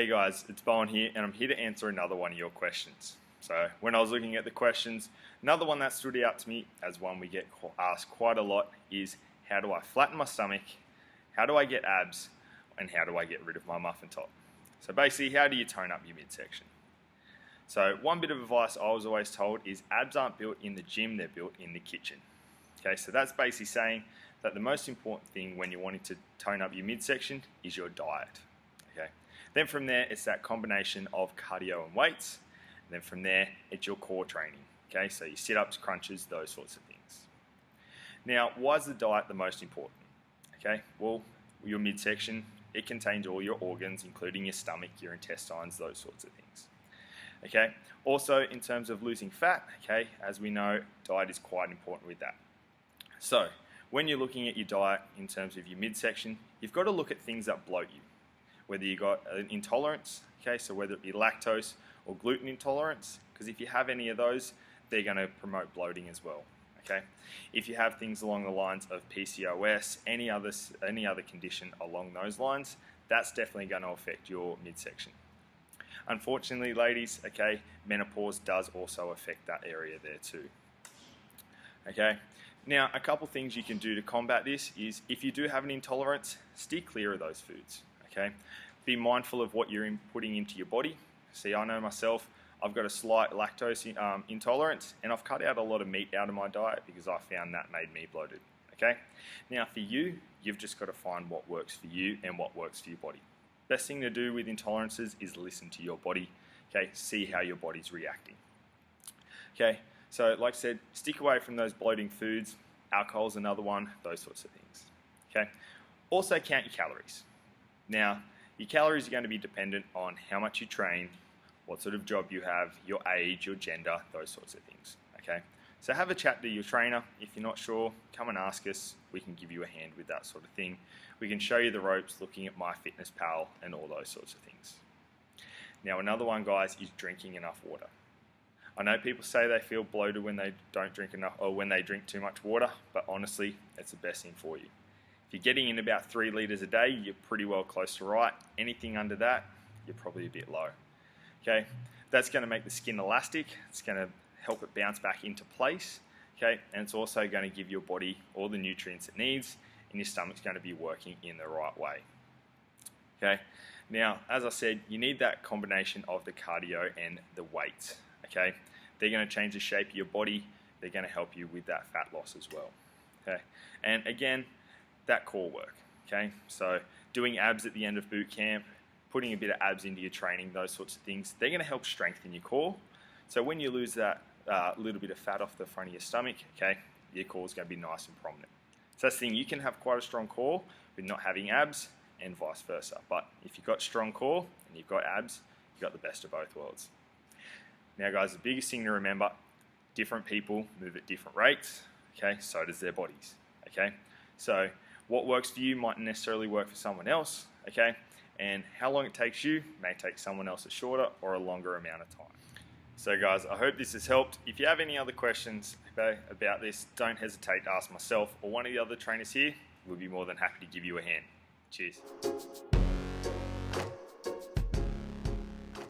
Hey guys, it's Bowen here and I'm here to answer another one of your questions. So when I was looking at the questions, another one that stood out to me as one we get asked quite a lot is how do I flatten my stomach, how do I get abs, and how do I get rid of my muffin top? So basically, how do you tone up your midsection? So one bit of advice I was always told is abs aren't built in the gym, they're built in the kitchen. Okay, so that's basically saying that the most important thing when you're wanting to tone up your midsection is your diet. Okay. Then from there, it's that combination of cardio and weights. And then from there, it's your core training. Okay, so your sit-ups, crunches, those sorts of things. Now, why is the diet the most important? Okay, well, your midsection, it contains all your organs, including your stomach, your intestines, those sorts of things. Okay, also in terms of losing fat, okay, as we know, diet is quite important with that. So, when you're looking at your diet in terms of your midsection, you've got to look at things that bloat you. Whether you've got an intolerance, okay, so whether it be lactose or gluten intolerance, because if you have any of those, they're going to promote bloating as well. Okay, if you have things along the lines of PCOS, any other condition along those lines, that's definitely going to affect your midsection. Unfortunately, ladies, okay, menopause does also affect that area there too. Okay, now a couple things you can do to combat this is if you do have an intolerance, steer clear of those foods. Okay, be mindful of what you're putting into your body. See, I know myself, I've got a slight lactose intolerance and I've cut out a lot of meat out of my diet because I found that made me bloated. Okay, now for you, you've just got to find what works for you and what works for your body. Best thing to do with intolerances is listen to your body. Okay, see how your body's reacting. Okay, so like I said, stick away from those bloating foods. Alcohol's another one, those sorts of things. Okay, also count your calories. Now, your calories are going to be dependent on how much you train, what sort of job you have, your age, your gender, those sorts of things. Okay, so have a chat to your trainer. If you're not sure, come and ask us. We can give you a hand with that sort of thing. We can show you the ropes looking at MyFitnessPal and all those sorts of things. Now, another one, guys, is drinking enough water. I know people say they feel bloated when they don't drink enough or when they drink too much water, but honestly, it's the best thing for you. If you're getting in about 3 litres a day, you're pretty well close to right. Anything under that, you're probably a bit low. Okay, that's going to make the skin elastic. It's going to help it bounce back into place. Okay, and it's also going to give your body all the nutrients it needs, and your stomach's going to be working in the right way. Okay, now as I said, you need that combination of the cardio and the weights. Okay, they're going to change the shape of your body. They're going to help you with that fat loss as well. Okay, and again, that core work. Okay, so doing abs at the end of boot camp, putting a bit of abs into your training, those sorts of things, they're going to help strengthen your core. So when you lose that little bit of fat off the front of your stomach, okay, your core is going to be nice and prominent. So that's the thing, you can have quite a strong core with not having abs and vice versa. But if you've got strong core and you've got abs, you've got the best of both worlds. Now guys, the biggest thing to remember, different people move at different rates, okay, so does their bodies, okay? So what works for you might necessarily work for someone else, okay? And how long it takes you may take someone else a shorter or a longer amount of time. So guys, I hope this has helped. If you have any other questions about this, don't hesitate to ask myself or one of the other trainers here. We'll be more than happy to give you a hand. Cheers.